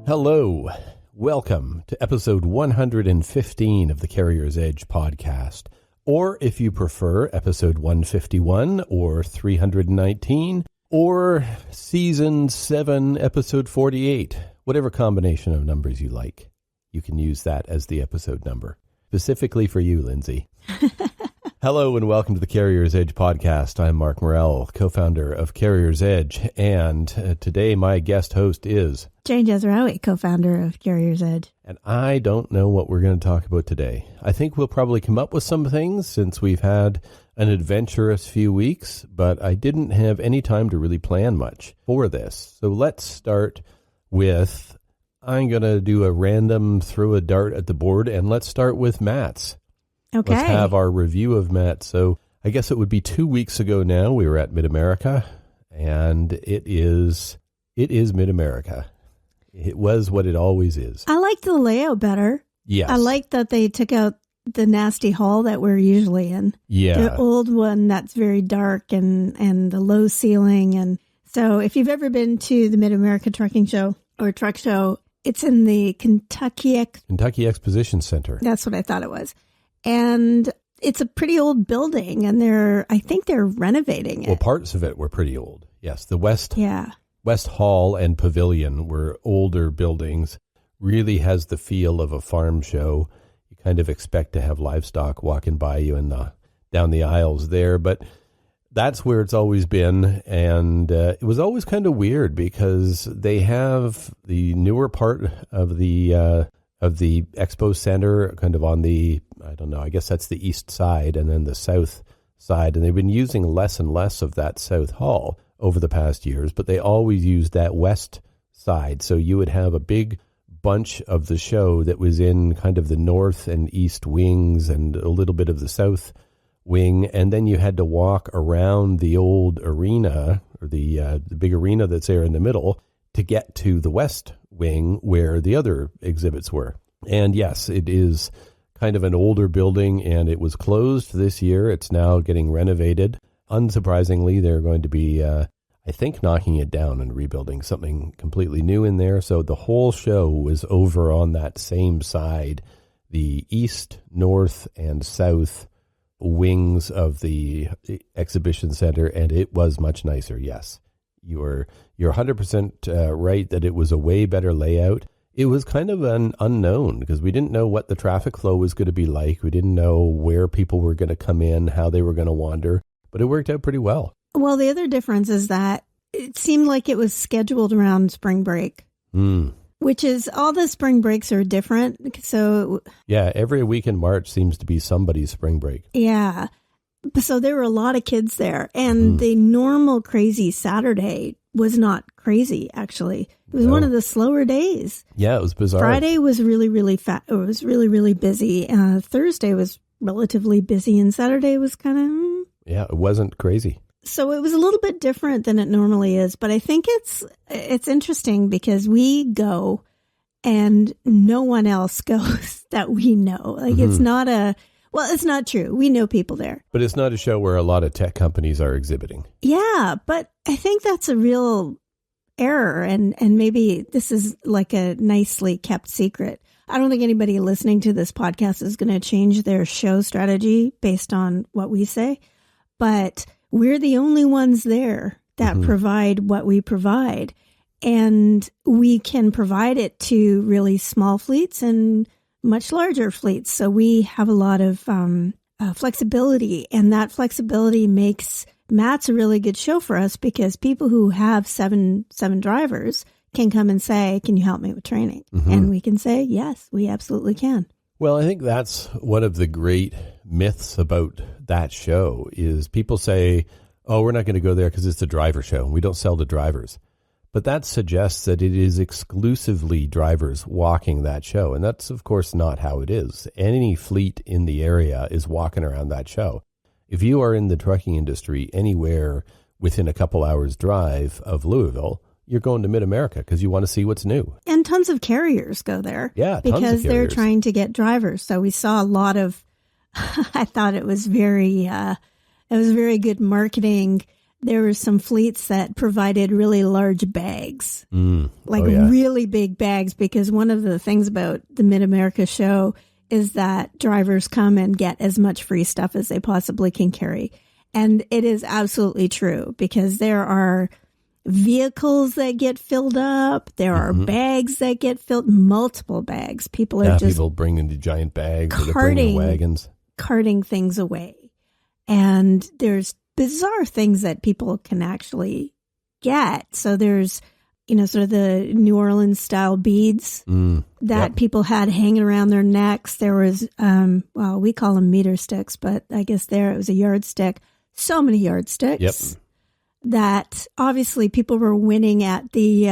Hello, welcome to episode 115 of the Carrier's Edge podcast, or if you prefer, episode 151 or 319, or season 7, episode 48, whatever combination of numbers you like. You can use that as the episode number, specifically for you, Lindsay. Hello and welcome to the Carrier's Edge podcast. I'm Mark Morell, co-founder of Carrier's Edge, and today my guest host is Jane Jezraoui, co-founder of Carrier's Edge. And I don't know what we're going to talk about today. I think we'll probably come up with some things since we've had an adventurous few weeks, but I didn't have any time to really plan much for this. So let's start with, I'm going to do a random throw a dart at the board, and let's start with Matt's. Okay. Let's have our review of Matt. So I guess it would be 2 weeks ago now. We were at Mid-America, and it is Mid-America. It was what it always is. I like the layout better. Yes. I like that they took out the nasty hall that we're usually in. Yeah. The old one that's very dark and the low ceiling. And so if you've ever been to the Mid-America Trucking Show or Truck Show, it's in the Kentucky Exposition Center. That's what I thought it was. And it's a pretty old building, and I think they're renovating it. Well, parts of it were pretty old. Yes, the West Hall and Pavilion were older buildings. Really has the feel of a farm show. You kind of expect to have livestock walking by you down the aisles there, but that's where it's always been. And it was always kind of weird because they have the newer part of the expo center kind of on the, I don't know, I guess that's the east side, and then the south side. And they've been using less and less of that south hall over the past years, but they always used that west side. So you would have a big bunch of the show that was in kind of the north and east wings and a little bit of the south wing. And then you had to walk around the old arena, or the big arena that's there in the middle, to get to the west wing where the other exhibits were. And yes, it is kind of an older building, and it was closed this year. It's now getting renovated. Unsurprisingly, they're going to be, I think, knocking it down and rebuilding something completely new in there. So the whole show was over on that same side, the east, north, and south wings of the exhibition center, and it was much nicer, yes. You're 100% right that it was a way better layout. It was kind of an unknown because we didn't know what the traffic flow was going to be like. We didn't know where people were going to come in, how they were going to wander, but it worked out pretty well. Well, the other difference is that it seemed like it was scheduled around spring break, which is all the spring breaks are different. So yeah, every week in March seems to be somebody's spring break. Yeah. So there were a lot of kids there, and the normal crazy Saturday was not crazy, actually. It was one of the slower days. Yeah, it was bizarre. Friday was really, really fat. It was really, really busy. Thursday was relatively busy, and Saturday was kind of... Yeah, it wasn't crazy. So it was a little bit different than it normally is, but I think it's interesting because we go and no one else goes that we know. Like it's not well, it's not true. We know people there. But it's not a show where a lot of tech companies are exhibiting. Yeah, but I think that's a real error, and maybe this is like a nicely kept secret. I don't think anybody listening to this podcast is going to change their show strategy based on what we say, but we're the only ones there that provide what we provide, and we can provide it to really small fleets and much larger fleets. So we have a lot of flexibility, and that flexibility makes Matt's a really good show for us because people who have seven drivers can come and say, can you help me with training? And we can say, yes, we absolutely can. Well, I think that's one of the great myths about that show is people say, oh, we're not going to go there because it's a driver show and we don't sell to drivers. But that suggests that it is exclusively drivers walking that show. And that's, of course, not how it is. Any fleet in the area is walking around that show. If you are in the trucking industry anywhere within a couple hours drive of Louisville, you're going to Mid-America because you want to see what's new. And tons of carriers go there. Yeah, tons of because they're carriers. Trying to get drivers. So we saw a lot of I thought it was very good marketing. There were some fleets that provided really large bags, really big bags, because one of the things about the Mid-America show is that drivers come and get as much free stuff as they possibly can carry. And it is absolutely true, because there are vehicles that get filled up. There are bags that get filled, multiple bags. People are just people bringing the giant bags, or they're bringing wagons, carting things away. And there's bizarre things that people can actually get. So there's, sort of the New Orleans style beads that people had hanging around their necks. There was, we call them meter sticks, but I guess it was a yardstick. So many yardsticks. Yep. That obviously people were winning at the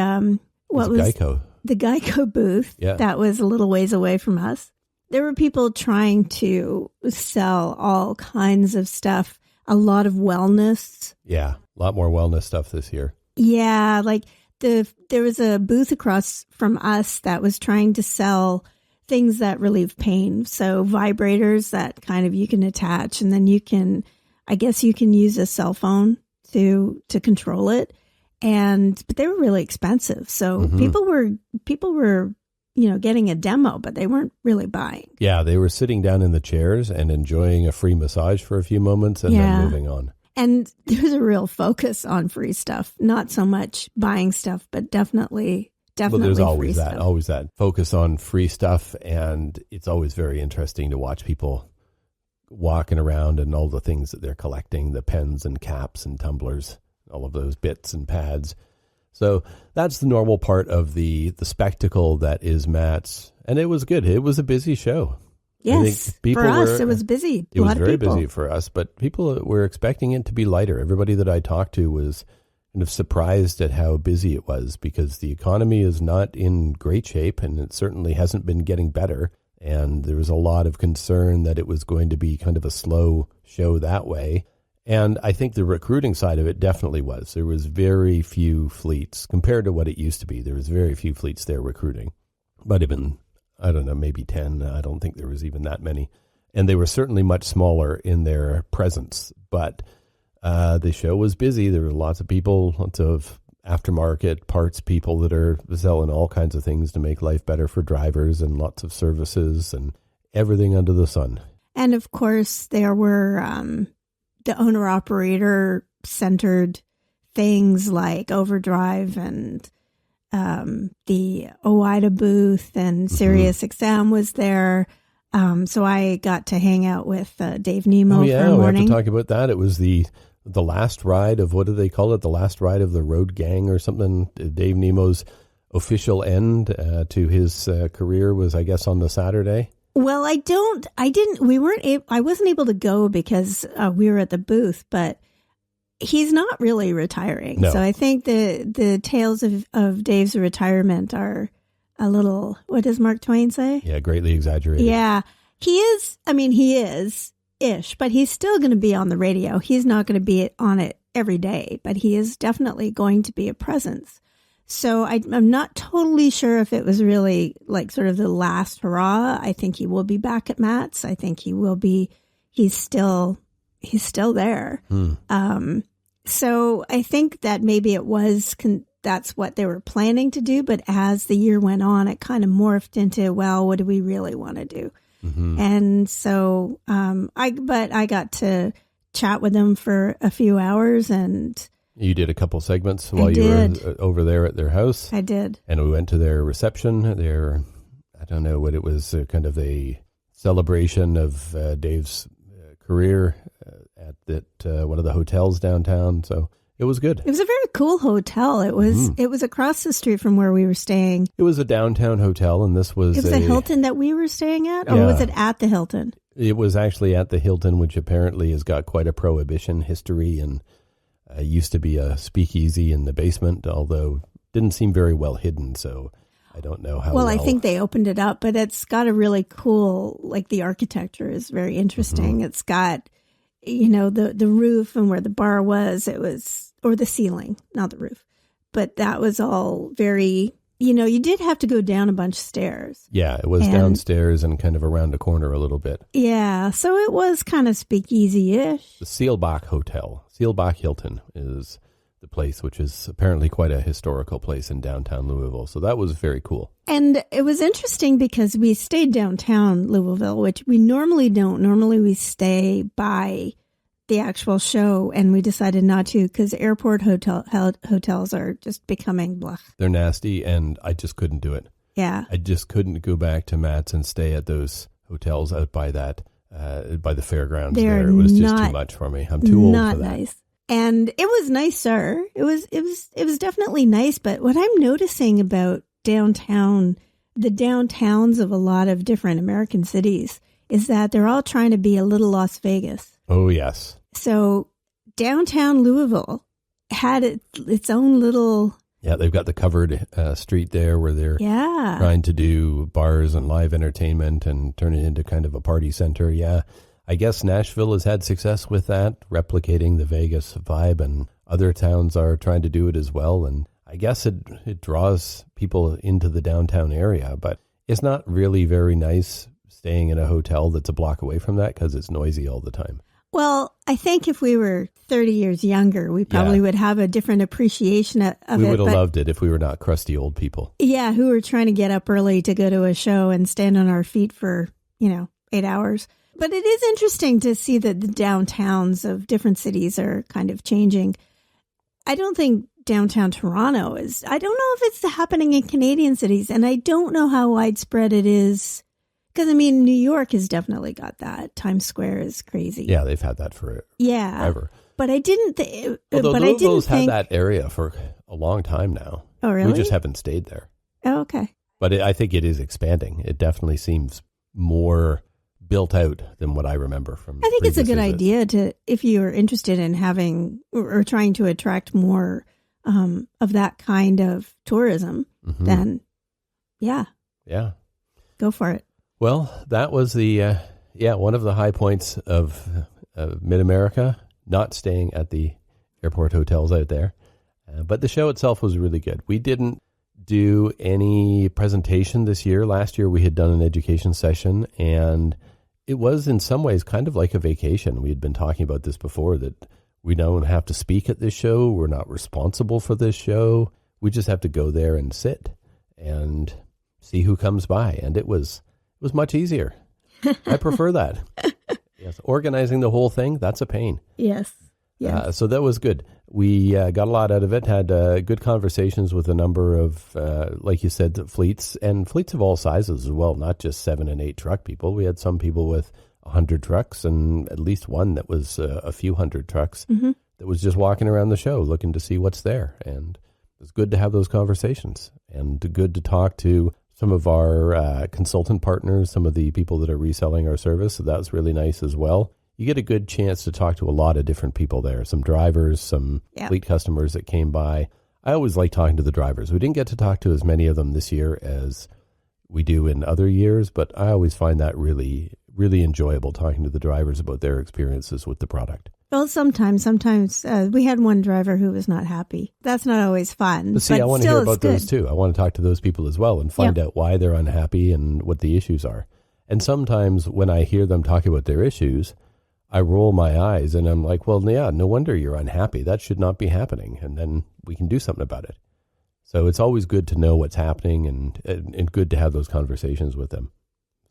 Geico. The Geico booth. Yeah. That was a little ways away from us. There were people trying to sell all kinds of stuff, a lot of wellness. Yeah, a lot more wellness stuff this year. Yeah, like there was a booth across from us that was trying to sell things that relieve pain. So vibrators that kind of you can attach, and then you can use a cell phone to control it. But they were really expensive. So people were getting a demo, but they weren't really buying. Yeah, they were sitting down in the chairs and enjoying a free massage for a few moments and then moving on. And there's a real focus on free stuff, not so much buying stuff, but definitely Well, there's always free that, stuff. always that focus on free stuff. And it's always very interesting to watch people walking around and all the things that they're collecting, the pens and caps and tumblers, all of those bits and pads. So that's the normal part of the spectacle that is Matt's. And it was good. It was a busy show. Yes, for us, it was busy. It was very busy for us, but people were expecting it to be lighter. Everybody that I talked to was kind of surprised at how busy it was, because the economy is not in great shape, and it certainly hasn't been getting better. And there was a lot of concern that it was going to be kind of a slow show that way. And I think the recruiting side of it definitely was. There was very few fleets compared to what it used to be. There was very few fleets there recruiting. But even, I don't know, maybe 10. I don't think there was even that many. And they were certainly much smaller in their presence. But the show was busy. There were lots of people, lots of aftermarket parts people that are selling all kinds of things to make life better for drivers, and lots of services and everything under the sun. And of course, there were the owner-operator centered things like Overdrive and the OIDA booth, and SiriusXM was there. So I got to hang out with Dave Nemo for a morning. We have to talk about that. It was the last ride of, what do they call it? The last ride of the road gang or something. Dave Nemo's official end to his career was, I guess, on the Saturday. Well, I wasn't able to go because we were at the booth, but he's not really retiring. No. So I think the tales of Dave's retirement are a little, what does Mark Twain say? Yeah, greatly exaggerated. Yeah, he is-ish, but he's still going to be on the radio. He's not going to be on it every day, but he is definitely going to be a presence. So I'm not totally sure if it was really like sort of the last hurrah. I think he will be back at Matt's. I think he will be. He's still there. So I think that maybe it was that's what they were planning to do. But as the year went on, it kind of morphed into, well, what do we really want to do? Mm-hmm. And so I got to chat with them for a few hours, and you did a couple segments while you were over there at their house. I did. And we went to their reception. I don't know what it was, kind of a celebration of Dave's career at one of the hotels downtown. So it was good. It was a very cool hotel. It was across the street from where we were staying. It was a downtown hotel, and this was... It was a Hilton that we were staying at, or was it at the Hilton? It was actually at the Hilton, which apparently has got quite a prohibition history, and used to be a speakeasy in the basement, although didn't seem very well hidden, so I don't know how well. I think they opened it up, but it's got a really cool, like the architecture is very interesting. Mm-hmm. It's got, the roof and where the bar was, or the ceiling, not the roof, but that was all very you did have to go down a bunch of stairs. Yeah, it was downstairs and kind of around a corner a little bit. Yeah, so it was kind of speakeasy-ish. The Seelbach Hotel, Seelbach Hilton is the place, which is apparently quite a historical place in downtown Louisville. So that was very cool. And it was interesting because we stayed downtown Louisville, which we normally don't. Normally we stay by the actual show, and we decided not to because airport hotels are just becoming blah. They're nasty, and I just couldn't do it. Yeah. I just couldn't go back to Matt's and stay at those hotels out by that, by the fairgrounds there. It was just too much for me. I'm too old for that. Not nice. And it was nicer. It was definitely nice. But what I'm noticing about downtown, the downtowns of a lot of different American cities, is that they're all trying to be a little Las Vegas. Oh, yes. So downtown Louisville had its own little... Yeah, they've got the covered street there where they're trying to do bars and live entertainment and turn it into kind of a party center. Yeah, I guess Nashville has had success with that, replicating the Vegas vibe, and other towns are trying to do it as well. And I guess it draws people into the downtown area, but it's not really very nice staying in a hotel that's a block away from that because it's noisy all the time. Well, I think if we were 30 years younger, we probably would have a different appreciation of it. We would have loved it if we were not crusty old people. Yeah, who were trying to get up early to go to a show and stand on our feet for, 8 hours. But it is interesting to see that the downtowns of different cities are kind of changing. I don't think downtown Toronto is. I don't know if it's happening in Canadian cities, and I don't know how widespread it is. Because, New York has definitely got that. Times Square is crazy. Yeah, they've had that for forever. But I didn't think... Although Louisville's had that area for a long time now. Oh, really? We just haven't stayed there. Oh, okay. But I think it is expanding. It definitely seems more built out than what I remember from I think it's a good visits. idea to, if you're interested in having or trying to attract more of that kind of tourism, then, yeah, go for it. Well, that was the one of the high points of Mid-America, not staying at the airport hotels out there. But the show itself was really good. We didn't do any presentation this year. Last year we had done an education session, and it was in some ways kind of like a vacation. We had been talking about this before, that we don't have to speak at this show. We're not responsible for this show. We just have to go there and sit and see who comes by. And it was much easier. I prefer that. Yes, organizing the whole thing, that's a pain. Yes. So that was good. We got a lot out of it, had good conversations with a number of, like you said, fleets, and fleets of all sizes as well, not just 7 and 8 truck people. We had some people with 100 trucks, and at least one that was a few hundred trucks that was just walking around the show looking to see what's there. And it was good to have those conversations, and good to talk to some of our consultant partners, some of the people that are reselling our service. So that was really nice as well. You get a good chance to talk to a lot of different people there, some drivers, some fleet customers that came by. I always like talking to the drivers. We didn't get to talk to as many of them this year as we do in other years, but I always find that really, really enjoyable, talking to the drivers about their experiences with the product. Well, sometimes we had one driver who was not happy. That's not always fun. But see, I want to hear about those too. I want to talk to those people as well and find out why they're unhappy and what the issues are. And sometimes when I hear them talk about their issues, I roll my eyes and I'm like, well, yeah, no wonder you're unhappy. That should not be happening. And then we can do something about it. So it's always good to know what's happening and good to have those conversations with them.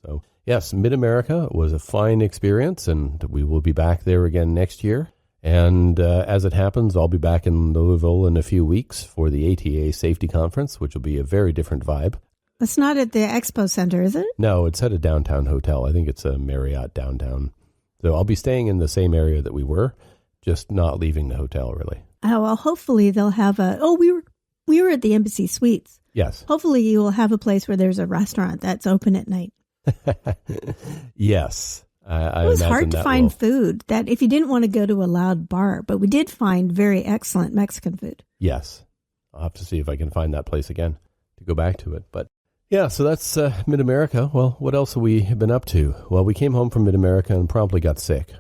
So yes, Mid-America was a fine experience, and we will be back there again next year. And as it happens, I'll be back in Louisville in a few weeks for the ATA Safety Conference, which will be a very different vibe. It's not at the Expo Center, is it? No, it's at a downtown hotel. I think it's a Marriott downtown. So I'll be staying in the same area that we were, just not leaving the hotel, really. Oh, well, hopefully they'll have we were at the Embassy Suites. Yes. Hopefully you will have a place where there's a restaurant that's open at night. Yes. It was hard to find food that if you didn't want to go to a loud bar, but we did find very excellent Mexican food. Yes. I'll have to see if I can find that place again to go back to it. But yeah, so that's Mid-America. Well, what else have we been up to? Well, we came home from Mid-America and promptly got sick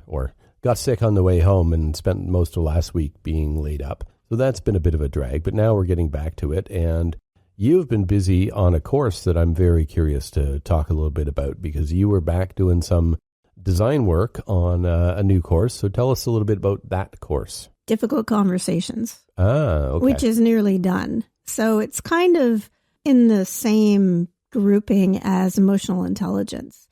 on the way home and spent most of last week being laid up. So that's been a bit of a drag, but now we're getting back to it. And You've been busy on a course that I'm very curious to talk a little bit about, because you were back doing some design work on a new course. So tell us a little bit about that course. Difficult Conversations. Okay. Which is nearly done. So it's kind of in the same grouping as emotional intelligence.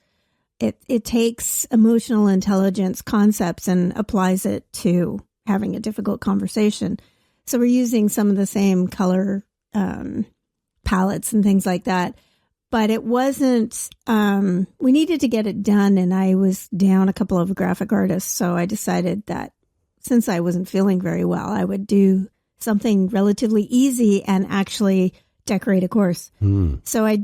It takes emotional intelligence concepts and applies it to having a difficult conversation. So we're using some of the same color palettes and things like that. But it wasn't, we needed to get it done, and I was down a couple of graphic artists. So I decided that since I wasn't feeling very well, I would do something relatively easy and actually decorate a course. So I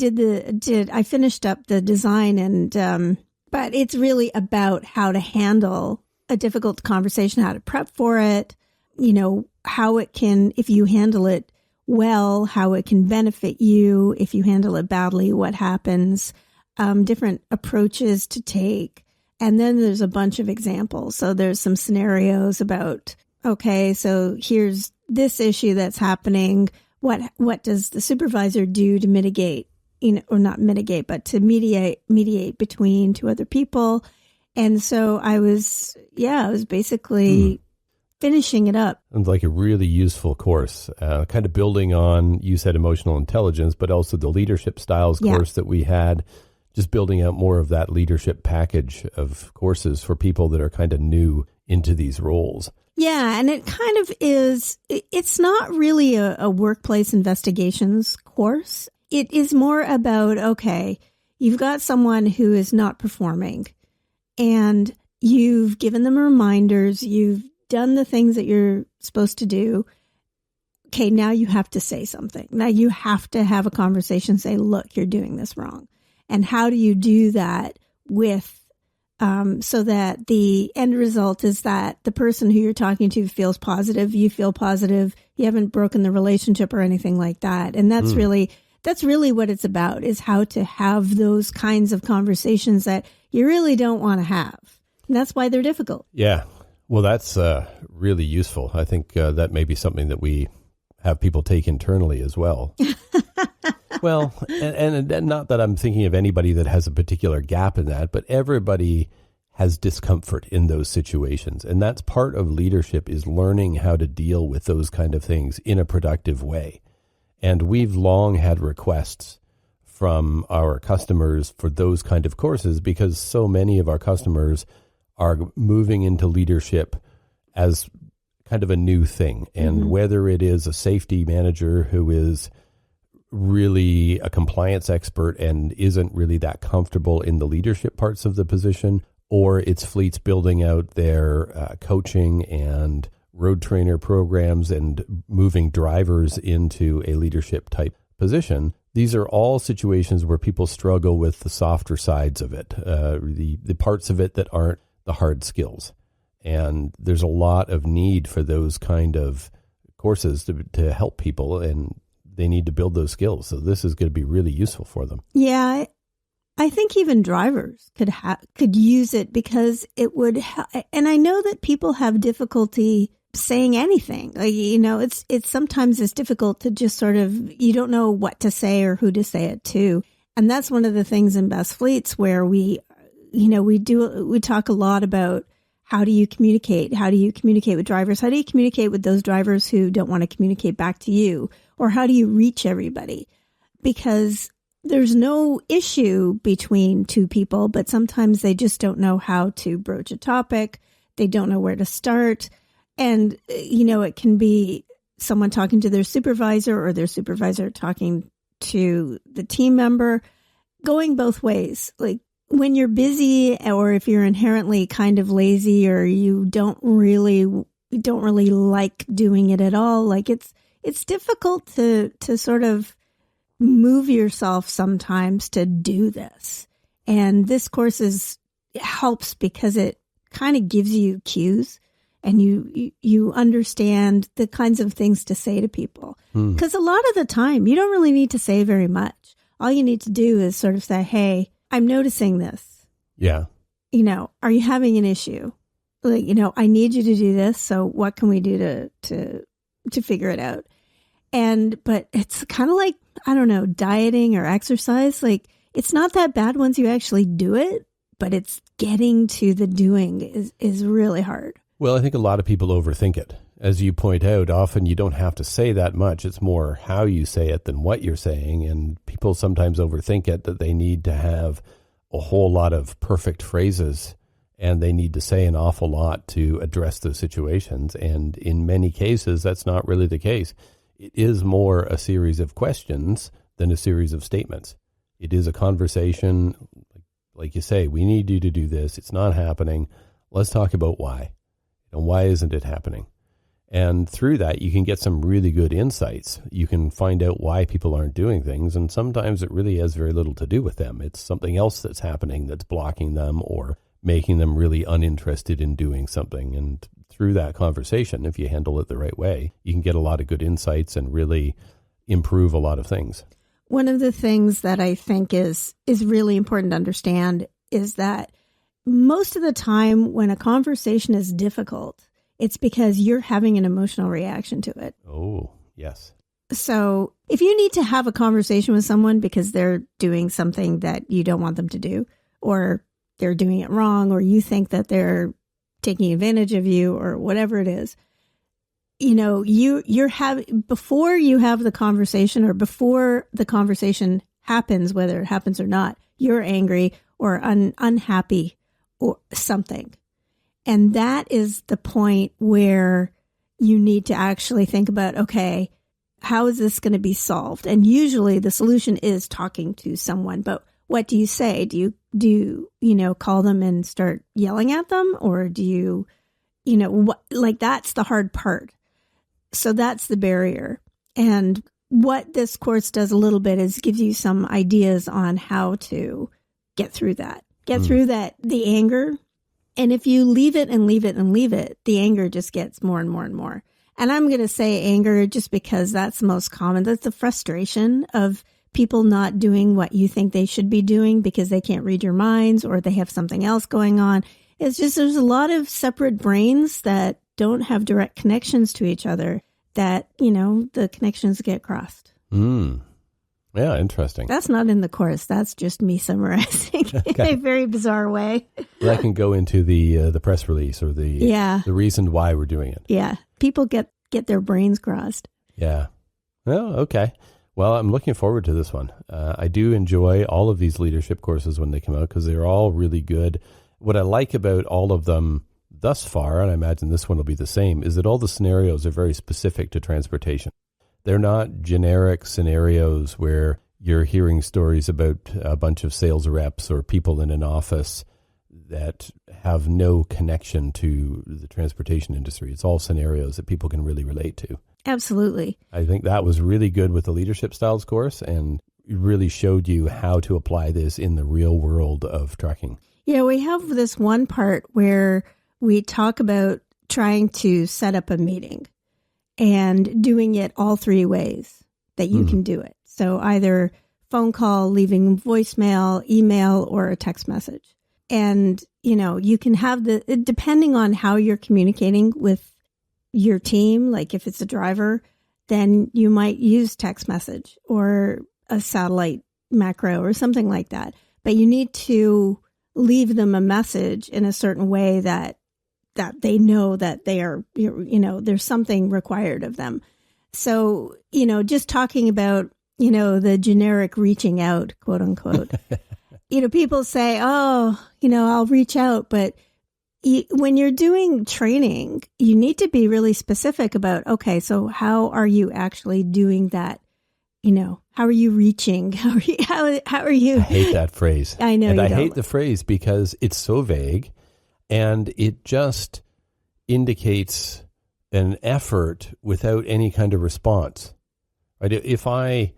I finished up the design, and but it's really about how to handle a difficult conversation, how to prep for it, how it can, if you handle it well, how it can benefit you. If you handle it badly, what happens, different approaches to take. And then there's a bunch of examples. So there's some scenarios about, okay, so here's this issue that's happening. What does the supervisor do to mitigate, or not mitigate, but to mediate between two other people? And so I was basically finishing it up. It's like a really useful course, kind of building on, you said emotional intelligence, but also the leadership styles course that we had, just building out more of that leadership package of courses for people that are kind of new into these roles. Yeah, and it kind of is, it's not really a workplace investigations course. It is more about, okay, you've got someone who is not performing, and you've given them reminders, you've done the things that you're supposed to do. Okay, now you have to say something. Now you have to have a conversation, say, look, you're doing this wrong. And how do you do that with so that the end result is that the person who you're talking to feels positive, you feel positive, you haven't broken the relationship or anything like that. And that's really what it's about, is how to have those kinds of conversations that you really don't want to have. And that's why they're difficult. Yeah. Well, that's really useful. I think that may be something that we have people take internally as well. Well, and not that I'm thinking of anybody that has a particular gap in that, but everybody has discomfort in those situations. And that's part of leadership, is learning how to deal with those kind of things in a productive way. And we've long had requests from our customers for those kind of courses, because so many of our customers are moving into leadership as kind of a new thing. And whether it is a safety manager who is really a compliance expert and isn't really that comfortable in the leadership parts of the position, or it's fleets building out their coaching and road trainer programs and moving drivers into a leadership type position. These are all situations where people struggle with the softer sides of it, the parts of it that aren't the hard skills. And there's a lot of need for those kind of courses to help people, and they need to build those skills. So this is going to be really useful for them. Yeah, I think even drivers could use it, because it would and I know that people have difficulty saying anything. It's sometimes it's difficult to just sort of, you don't know what to say or who to say it to. And that's one of the things in Best Fleets where we talk a lot about, how do you communicate? How do you communicate with drivers? How do you communicate with those drivers who don't want to communicate back to you? Or how do you reach everybody? Because there's no issue between two people, but sometimes they just don't know how to broach a topic. They don't know where to start. And, it can be someone talking to their supervisor, or their supervisor talking to the team member, going both ways. Like, when you're busy, or if you're inherently kind of lazy, or you don't really like doing it at all, like it's difficult to sort of move yourself sometimes to do this. And this course helps because it kind of gives you cues, and you understand the kinds of things to say to people. Because a lot of the time, you don't really need to say very much. All you need to do is sort of say, hey, I'm noticing this. Yeah. Are you having an issue? Like, I need you to do this. So what can we do to figure it out? But it's kind of like, I don't know, dieting or exercise. Like, it's not that bad once you actually do it, but it's getting to the doing is really hard. Well, I think a lot of people overthink it. As you point out, often you don't have to say that much. It's more how you say it than what you're saying. And people sometimes overthink it, that they need to have a whole lot of perfect phrases and they need to say an awful lot to address those situations. And in many cases, that's not really the case. It is more a series of questions than a series of statements. It is a conversation. Like you say, we need you to do this. It's not happening. Let's talk about why. And why isn't it happening? And through that, you can get some really good insights. You can find out why people aren't doing things. And sometimes it really has very little to do with them. It's something else that's happening that's blocking them or making them really uninterested in doing something. And through that conversation, if you handle it the right way, you can get a lot of good insights and really improve a lot of things. One of the things that I think is really important to understand is that most of the time when a conversation is difficult, it's because you're having an emotional reaction to it. Oh, yes. So if you need to have a conversation with someone because they're doing something that you don't want them to do, or they're doing it wrong, or you think that they're taking advantage of you, or whatever it is, you're having, before you have the conversation or before the conversation happens, whether it happens or not, you're angry or unhappy or something. And that is the point where you need to actually think about, okay, how is this going to be solved? And usually the solution is talking to someone. But what do you say? Do you call them and start yelling at them? Or do you, that's the hard part. So that's the barrier. And what this course does a little bit is gives you some ideas on how to get through that, the anger. And if you leave it and leave it and leave it, the anger just gets more and more and more. And I'm going to say anger just because that's the most common. That's the frustration of people not doing what you think they should be doing because they can't read your minds or they have something else going on. It's just there's a lot of separate brains that don't have direct connections to each other that, the connections get crossed. Yeah, interesting. That's not in the course. That's just me summarizing in a very bizarre way. That can go into the press release or the reason why we're doing it. Yeah. People get their brains crossed. Yeah. Oh, okay. Well, I'm looking forward to this one. I do enjoy all of these leadership courses when they come out because they're all really good. What I like about all of them thus far, and I imagine this one will be the same, is that all the scenarios are very specific to transportation. They're not generic scenarios where you're hearing stories about a bunch of sales reps or people in an office that have no connection to the transportation industry. It's all scenarios that people can really relate to. Absolutely. I think that was really good with the Leadership Styles course, and it really showed you how to apply this in the real world of trucking. Yeah, we have this one part where we talk about trying to set up a meeting and doing it all three ways that you can do it. So either phone call, leaving voicemail, email, or a text message. And, you can have depending on how you're communicating with your team, like if it's a driver, then you might use text message or a satellite macro or something like that. But you need to leave them a message in a certain way that they know that they are, there's something required of them. So, just talking about, the generic reaching out, quote unquote, people say, oh, I'll reach out. But when you're doing training, you need to be really specific about, okay, so how are you actually doing that? How are you reaching? How are you? I hate that phrase. I know. And I hate the phrase because it's so vague and it just indicates an effort without any kind of response. Right? If I'm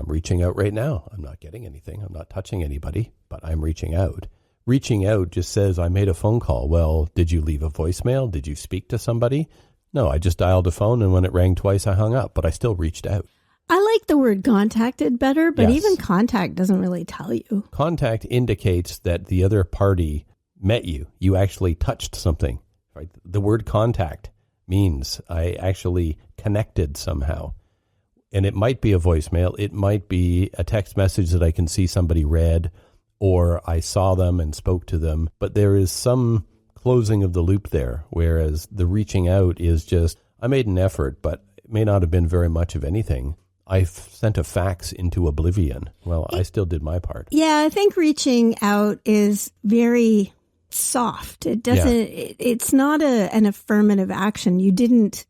reaching out right now. I'm not getting anything. I'm not touching anybody, but I'm reaching out. Reaching out just says I made a phone call. Well, did you leave a voicemail? Did you speak to somebody? No, I just dialed a phone, and when it rang twice, I hung up, but I still reached out. I like the word contacted better, but even contact doesn't really tell you. Contact indicates that the other party met you. You actually touched something. Right? The word contact means I actually connected somehow. And it might be a voicemail. It might be a text message that I can see somebody read, or I saw them and spoke to them. But there is some closing of the loop there, whereas the reaching out is just, I made an effort, but it may not have been very much of anything. I sent a fax into oblivion. Well, I still did my part. Yeah, I think reaching out is very soft. It doesn't. It's not an affirmative action. You didn't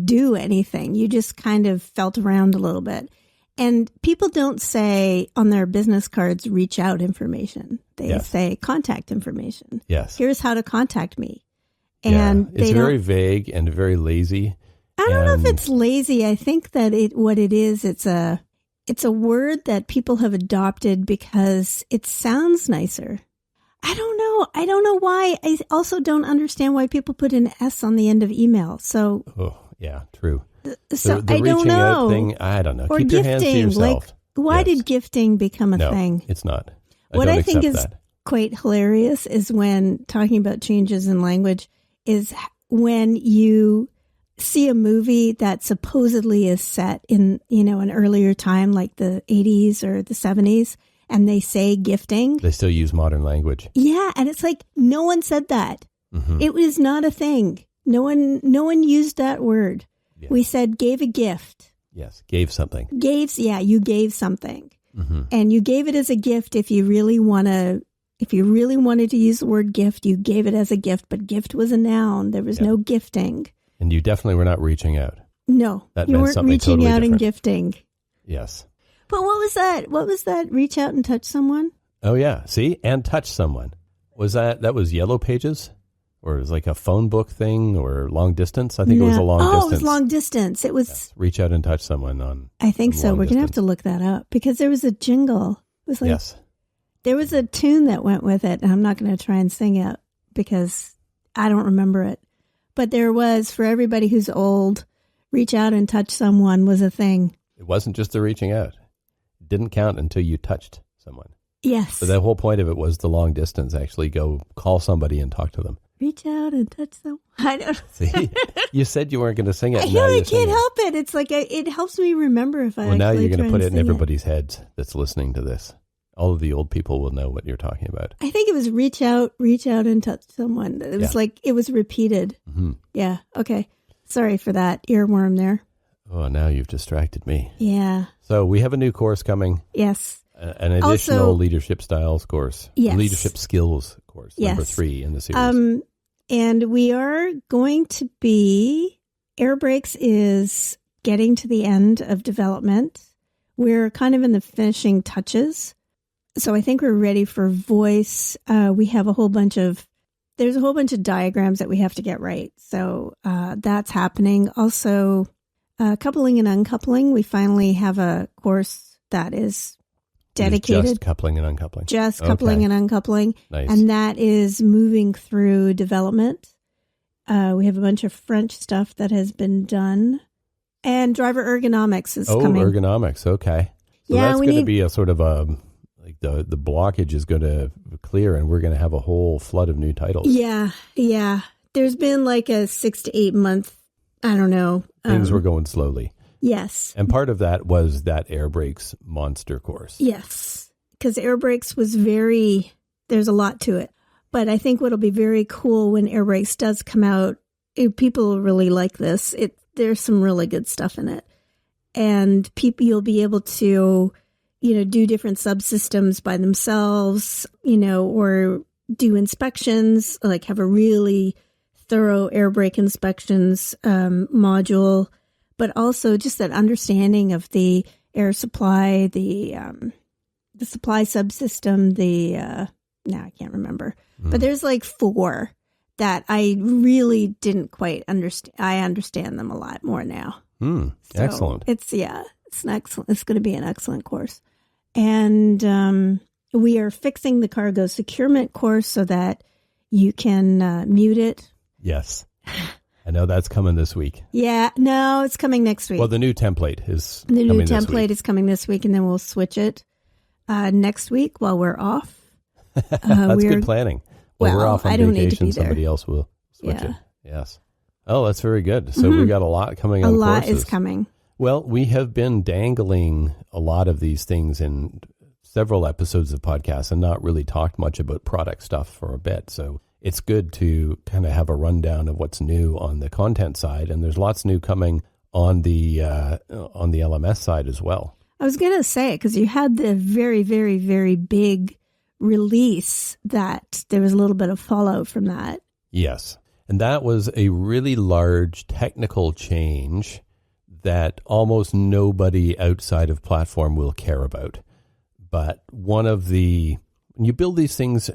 do anything. You just kind of felt around a little bit. And people don't say on their business cards, reach out information. They say contact information. Yes. Here's how to contact me. And it's very vague and very lazy. I don't know if it's lazy. I think that what it is, it's a word that people have adopted because it sounds nicer. I don't know. I don't know why. I also don't understand why people put an S on the end of email. So, true. So the I don't know. Out thing, I don't know. Or keep gifting, your hands to yourself. Why did gifting become a thing? No, it's not. What I think is quite hilarious is when talking about changes in language is when you see a movie that supposedly is set in, an earlier time, like the 80s or the 70s. And they say gifting. They still use modern language. Yeah. And it's like, no one said that. Mm-hmm. It was not a thing. No one used that word. Yeah. We said gave a gift. Yes. Gave something. You gave something. Mm-hmm. And you gave it as a gift. If you really wanted to use the word gift, you gave it as a gift, but gift was a noun. There was no gifting. And you definitely were not reaching out. No, you weren't reaching totally out different. and gifting. Yes. But what was that? What was that? Reach out and touch someone? Oh, yeah. See? And touch someone. That was Yellow Pages? Or it was like a phone book thing or long distance? I think it was a long distance. Oh, it was long distance. It was... Yes. Reach out and touch someone on I think so. We're going to have to look that up because there was a jingle. It was like, there was a tune that went with it, and I'm not going to try and sing it because I don't remember it. But there was, for everybody who's old, reach out and touch someone was a thing. It wasn't just the reaching out. It didn't count until you touched someone. Yes. So the whole point of it was the long distance, actually go call somebody and talk to them. Reach out and touch someone. I don't See, you said you weren't going to sing it. I know, I can't help it. It's like, it helps me remember if I now you're going to put it in everybody's heads that's listening to this. All of the old people will know what you're talking about. I think it was reach out and touch someone. It was like, it was repeated. Mm-hmm. Yeah. Okay. Sorry for that earworm there. Oh, now you've distracted me. Yeah. So we have a new course coming. Yes. An additional leadership styles course. Yes. Leadership skills course. Yes. Number 3 in the series. And we are going to be, Air Brakes is getting to the end of development. We're kind of in the finishing touches. So I think we're ready for voice. We have there's a whole bunch of diagrams that we have to get right. So that's happening. Also, coupling and uncoupling. We finally have a course that is dedicated. Just coupling and uncoupling. Just coupling and uncoupling. Nice. And that is moving through development. We have a bunch of French stuff that has been done. And driver ergonomics is coming. Oh, ergonomics. Okay. So that's going to be a sort of like the blockage is going to clear and we're going to have a whole flood of new titles. Yeah. Yeah. There's been like a 6 to 8 month, I don't know. Things were going slowly. Yes. And part of that was that Air Brakes monster course. Yes. Because Air Brakes was there's a lot to it. But I think what'll be very cool when Air Brakes does come out, people really like this. There's some really good stuff in it. And you'll be able to, do different subsystems by themselves, or do inspections, like have a really thorough air brake inspections module, but also just that understanding of the air supply, the supply subsystem, I can't remember, but there's like 4 that I really didn't quite understand. I understand them a lot more now. So excellent. It's going to be an excellent course. And we are fixing the cargo securement course so that you can mute it. Yes. I know that's coming this week. Yeah. No, it's coming next week. Well, the new template is coming this week, and then we'll switch it next week while we're off. That's good planning. Well, we're off on vacation. Need to be there. Somebody else will switch it. Yes. Oh, that's very good. So we got a lot coming on courses. A lot is coming. Well, we have been dangling a lot of these things in several episodes of podcasts and not really talked much about product stuff for a bit. So it's good to kind of have a rundown of what's new on the content side. And there's lots new coming on the LMS side as well. I was going to say, because you had the very, very, very big release that there was a little bit of fallout from that. Yes. And that was a really large technical change that almost nobody outside of platform will care about. But when you build these things,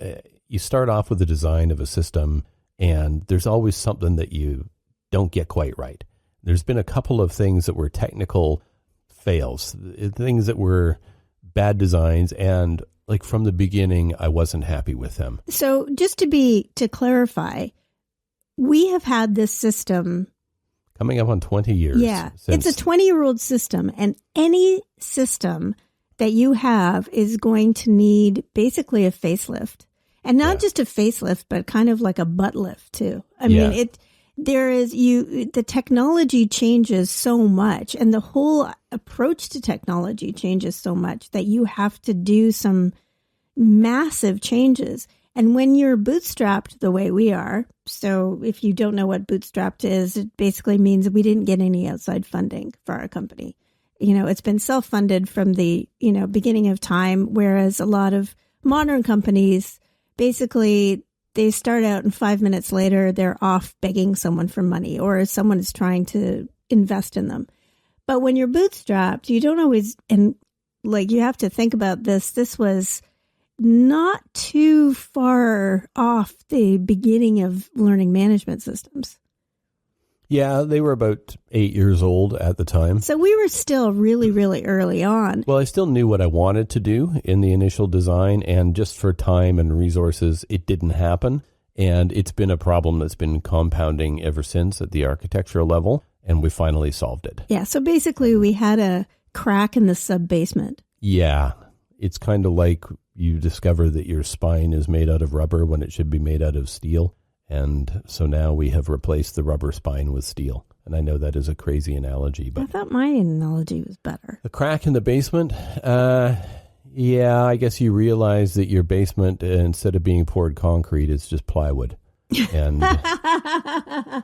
you start off with the design of a system, and there's always something that you don't get quite right. There's been a couple of things that were technical fails, things that were bad designs, and like from the beginning, I wasn't happy with them. So just to clarify, we have had this system coming up on 20 years. Yeah, it's a 20-year-old system, and any system that you have is going to need basically a facelift. And not just a facelift, but kind of like a butt lift too. I mean, the technology changes so much, and the whole approach to technology changes so much that you have to do some massive changes. And when you're bootstrapped the way we are, so if you don't know what bootstrapped is, it basically means we didn't get any outside funding for our company. It's been self-funded from the, beginning of time, whereas a lot of modern companies, basically, they start out and 5 minutes later, they're off begging someone for money, or someone is trying to invest in them. But when you're bootstrapped, you don't always, and like you have to think about this. This was not too far off the beginning of learning management systems. Yeah, they were about 8 years old at the time. So we were still really, really early on. Well, I still knew what I wanted to do in the initial design, and just for time and resources, it didn't happen. And it's been a problem that's been compounding ever since at the architectural level, and we finally solved it. Yeah, so basically we had a crack in the sub-basement. Yeah, it's kind of like you discover that your spine is made out of rubber when it should be made out of steel. And so now we have replaced the rubber spine with steel. And I know that is a crazy analogy, but I thought my analogy was better. The crack in the basement, yeah, I guess you realize that your basement, instead of being poured concrete, is just plywood. And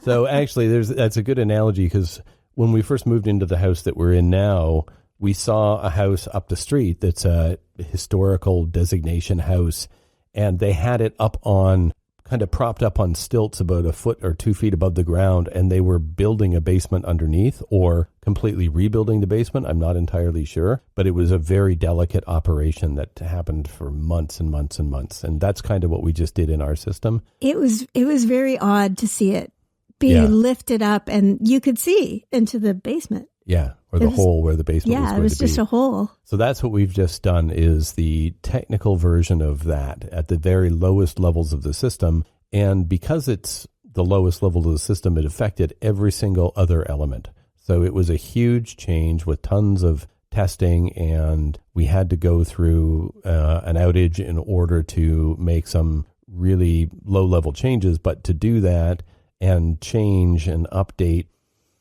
so actually that's a good analogy, because when we first moved into the house that we're in now, we saw a house up the street that's a historical designation house, and they had it kind of propped up on stilts about a foot or 2 feet above the ground, and they were building a basement underneath or completely rebuilding the basement. I'm not entirely sure, but it was a very delicate operation that happened for months and months and months. And that's kind of what we just did in our system. It was very odd to see it being lifted up, and you could see into the basement. Yeah, or the hole where the basement was going to be. Yeah, it was just a hole. So that's what we've just done, is the technical version of that at the very lowest levels of the system. And because it's the lowest level of the system, it affected every single other element. So it was a huge change with tons of testing, and we had to go through an outage in order to make some really low-level changes. But to do that and change and update,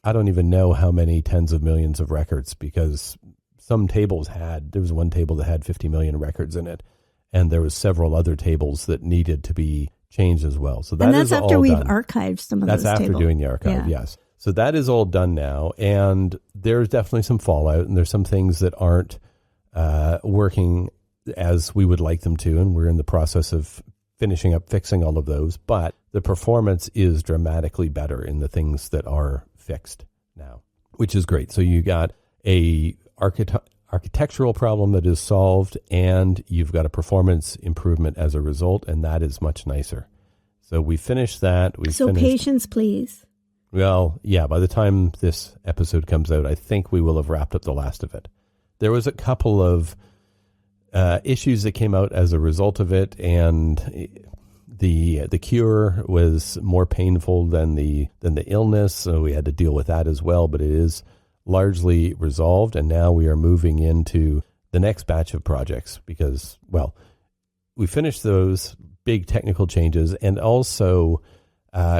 I don't even know how many tens of millions of records, because some tables there was one table that had 50 million records in it, and there was several other tables that needed to be changed as well. So that's after we've archived some of those tables. That's after doing the archive, yes. So that is all done now, and there's definitely some fallout, and there's some things that aren't working as we would like them to, and we're in the process of finishing up fixing all of those, but the performance is dramatically better in the things that are fixed now, which is great. So you got a architectural problem that is solved, and you've got a performance improvement as a result, and that is much nicer. So we finished that. Patience, please. Well, yeah, by the time this episode comes out, I think we will have wrapped up the last of it. There was a couple of issues that came out as a result of it, and the cure was more painful than the illness, so we had to deal with that as well. But it is largely resolved, and now we are moving into the next batch of projects because, well, we finished those big technical changes and also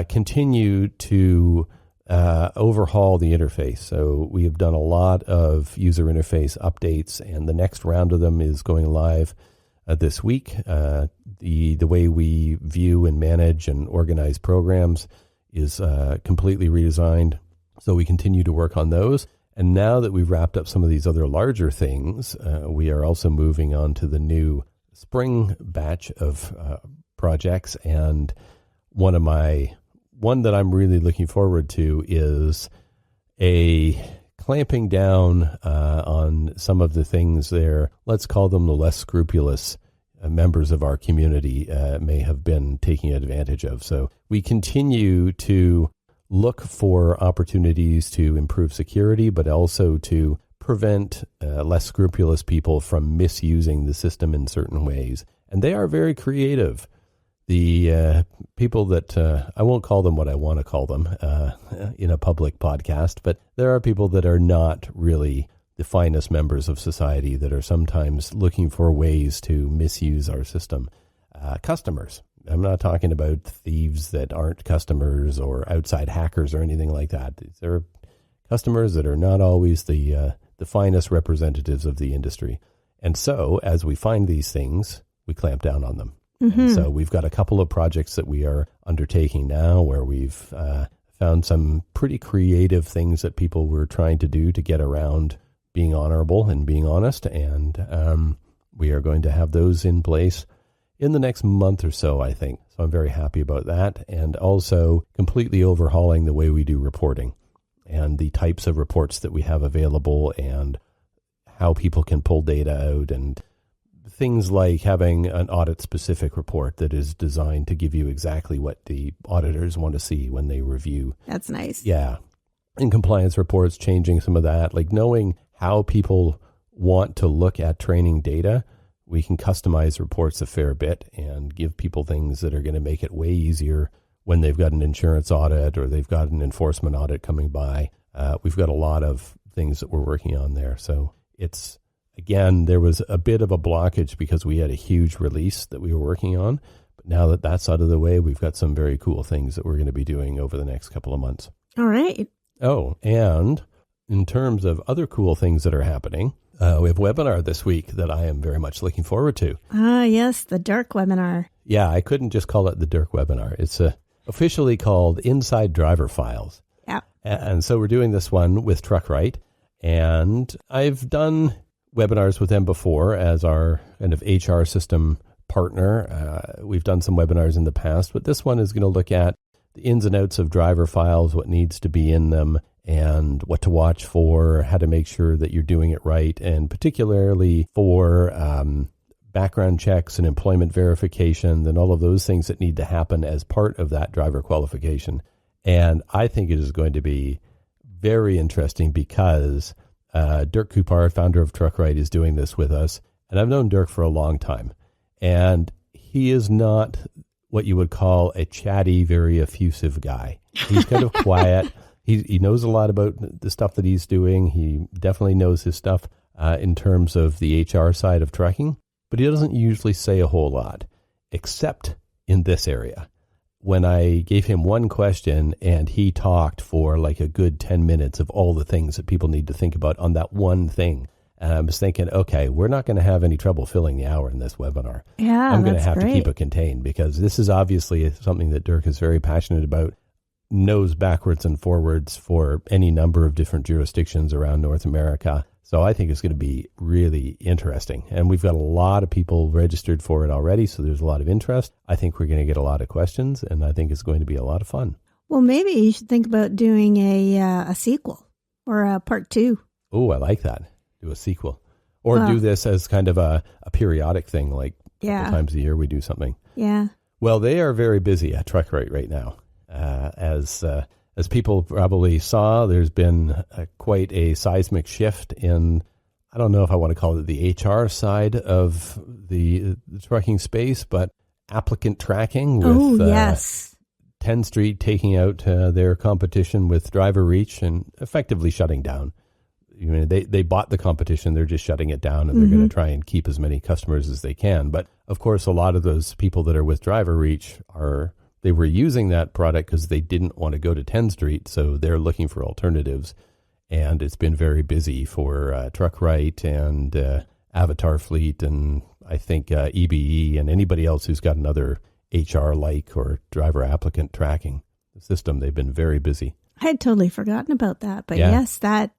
continue to overhaul the interface. So we have done a lot of user interface updates, and the next round of them is going live this week. The way we view and manage and organize programs is completely redesigned. So we continue to work on those. And now that we've wrapped up some of these other larger things, we are also moving on to the new spring batch of projects. And one that I'm really looking forward to is a clamping down on some of the things there. Let's call them the less scrupulous members of our community may have been taking advantage of. So we continue to look for opportunities to improve security, but also to prevent less scrupulous people from misusing the system in certain ways. And they are very creative. The people that, I won't call them what I want to call them in a public podcast, but there are people that are not really the finest members of society that are sometimes looking for ways to misuse our system. Customers. I'm not talking about thieves that aren't customers or outside hackers or anything like that. There are customers that are not always the finest representatives of the industry. And so as we find these things, we clamp down on them. Mm-hmm. And so we've got a couple of projects that we are undertaking now where we've found some pretty creative things that people were trying to do to get around being honorable and being honest. And we are going to have those in place in the next month or so, I think. So I'm very happy about that. And also completely overhauling the way we do reporting and the types of reports that we have available and how people can pull data out, and things like having an audit-specific report that is designed to give you exactly what the auditors want to see when they review. That's nice. Yeah. And compliance reports, changing some of that, like knowing how people want to look at training data. We can customize reports a fair bit and give people things that are going to make it way easier when they've got an insurance audit or they've got an enforcement audit coming by. We've got a lot of things that we're working on there. So it's, again, there was a bit of a blockage because we had a huge release that we were working on. But now that that's out of the way, we've got some very cool things that we're going to be doing over the next couple of months. All right. Oh, and in terms of other cool things that are happening, we have a webinar this week that I am very much looking forward to. Yes, the Dirk webinar. Yeah, I couldn't just call it the Dirk webinar. It's officially called Inside Driver Files. Yeah. And so we're doing this one with TruckRight. And I've done webinars with them before as our kind of HR system partner. We've done some webinars in the past, but this one is going to look at the ins and outs of driver files, what needs to be in them, and what to watch for, how to make sure that you're doing it right, and particularly for background checks and employment verification and all of those things that need to happen as part of that driver qualification. And I think it is going to be very interesting because Dirk Kupar, founder of TruckRight, is doing this with us. And I've known Dirk for a long time. And he is not what you would call a chatty, very effusive guy. He's kind of quiet. He knows a lot about the stuff that he's doing. He definitely knows his stuff in terms of the HR side of trucking. But he doesn't usually say a whole lot, except in this area. When I gave him one question and he talked for like a good 10 minutes of all the things that people need to think about on that one thing. And I was thinking, okay, we're not going to have any trouble filling the hour in this webinar. Yeah, I'm going to have great. to keep it contained because this is obviously something that Dirk is very passionate about, knows backwards and forwards for any number of different jurisdictions around North America. So I think it's going to be really interesting. And we've got a lot of people registered for it already, so there's a lot of interest. I think we're going to get a lot of questions, and I think it's going to be a lot of fun. Well, maybe you should think about doing a sequel or a part 2. Oh, I like that. Do a sequel. Or do this as kind of a periodic thing, like a couple times a year we do something. Yeah. Well, they are very busy at TruckRight right now. As people probably saw, there's been quite a seismic shift in, I don't know if I want to call it the HR side of the trucking space, but applicant tracking with 10 Street taking out their competition with Driver Reach and effectively shutting down. You know, they bought the competition, they're just shutting it down, and they're going to try and keep as many customers as they can. But of course, a lot of those people that are with Driver Reach are They were using that product because they didn't want to go to 10 Street, so they're looking for alternatives. And it's been very busy for TruckRight and Avatar Fleet, and I think EBE and anybody else who's got another HR-like or driver applicant tracking system. They've been very busy. I had totally forgotten about that, but yes, that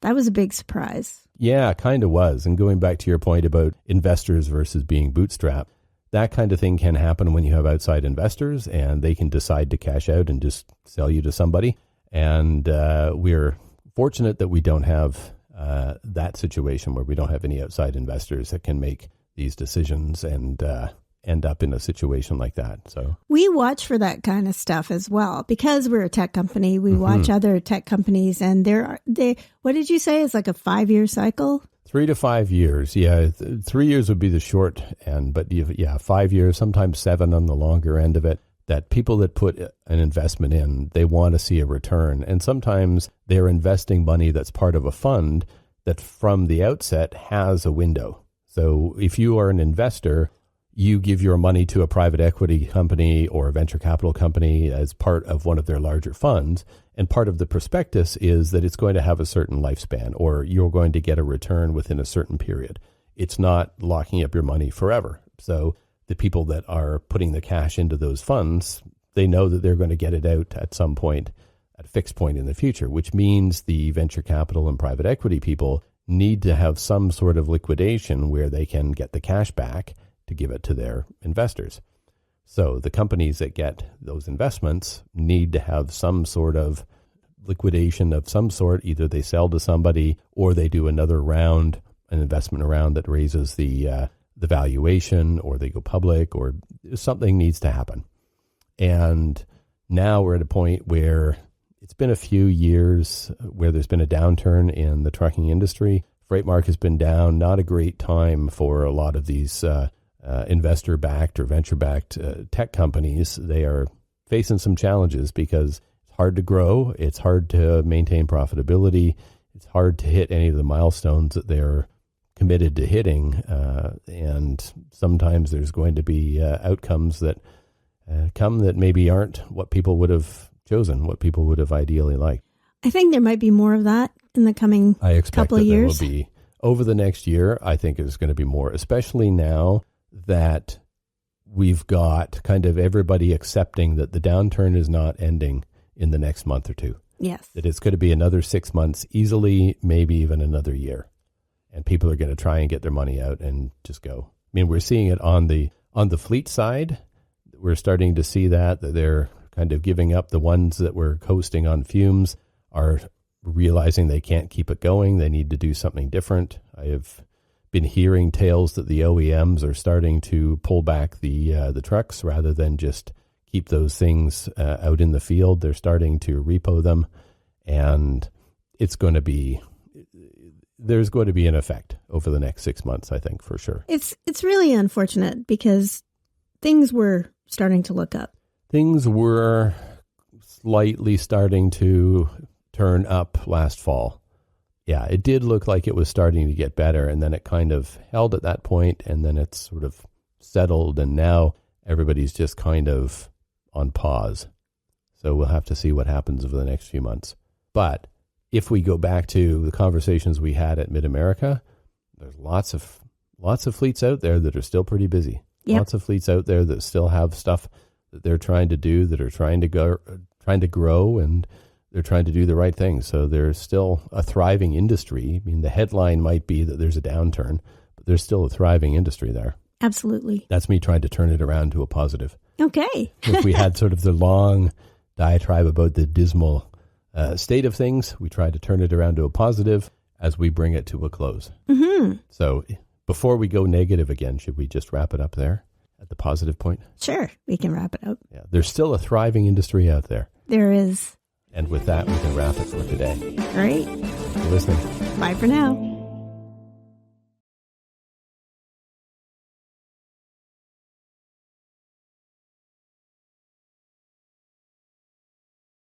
was a big surprise. Yeah, kind of was. And going back to your point about investors versus being bootstrapped, that kind of thing can happen when you have outside investors and they can decide to cash out and just sell you to somebody. And we're fortunate that we don't have that situation where we don't have any outside investors that can make these decisions and end up in a situation like that. So we watch for that kind of stuff as well because we're a tech company. We watch other tech companies, and they what did you say is like a 5-year cycle? 3 to 5 years. Yeah, 3 years would be the short end, but 5 years, sometimes 7 on the longer end of it. That people that put an investment in, they want to see a return, and sometimes they're investing money that's part of a fund that from the outset has a window. So if you are an investor, you give your money to a private equity company or a venture capital company as part of one of their larger funds. And part of the prospectus is that it's going to have a certain lifespan, or you're going to get a return within a certain period. It's not locking up your money forever. So the people that are putting the cash into those funds, they know that they're going to get it out at some point, at a fixed point in the future, which means the venture capital and private equity people need to have some sort of liquidation where they can get the cash back to give it to their investors. So the companies that get those investments need to have some sort of liquidation of some sort. Either they sell to somebody or they do another round, an investment round that raises the valuation, or they go public, or something needs to happen. And now we're at a point where it's been a few years where there's been a downturn in the trucking industry. Freight market has been down, not a great time for a lot of these investor-backed or venture-backed tech companies. They are facing some challenges because it's hard to grow, it's hard to maintain profitability, it's hard to hit any of the milestones that they're committed to hitting, and sometimes there's going to be outcomes that come that maybe aren't what people would have chosen, what people would have ideally liked. I think there might be more of that in the coming couple of years. There will be. Over the next year, I think there's going to be more, especially now that we've got kind of everybody accepting that the downturn is not ending in the next month or two. Yes. That it's going to be another 6 months, easily, maybe even another year. And people are going to try and get their money out and just go. I mean, we're seeing it on the fleet side. We're starting to see that they're kind of giving up. The ones that were coasting on fumes are realizing they can't keep it going. They need to do something different. I have been hearing tales that the OEMs are starting to pull back the trucks rather than just keep those things out in the field. They're starting to repo them, and there's going to be an effect over the next 6 months, I think, for sure. It's really unfortunate because things were starting to look up. Things were slightly starting to turn up last fall. Yeah, it did look like it was starting to get better, and then it kind of held at that point, and then it's sort of settled, and now everybody's just kind of on pause. So we'll have to see what happens over the next few months. But if we go back to the conversations we had at Mid-America, there's lots of fleets out there that are still pretty busy. Yep. Lots of fleets out there that still have stuff that they're trying to do, that are trying to grow, and they're trying to do the right thing. So there's still a thriving industry. I mean, the headline might be that there's a downturn, but there's still a thriving industry there. Absolutely. That's me trying to turn it around to a positive. Okay. If we had sort of the long diatribe about the dismal state of things, we try to turn it around to a positive as we bring it to a close. Mm-hmm. So before we go negative again, should we just wrap it up there at the positive point? Sure, we can wrap it up. Yeah, there's still a thriving industry out there. There is. And with that, we can wrap it for today. Great. Thanks for listening. Bye for now.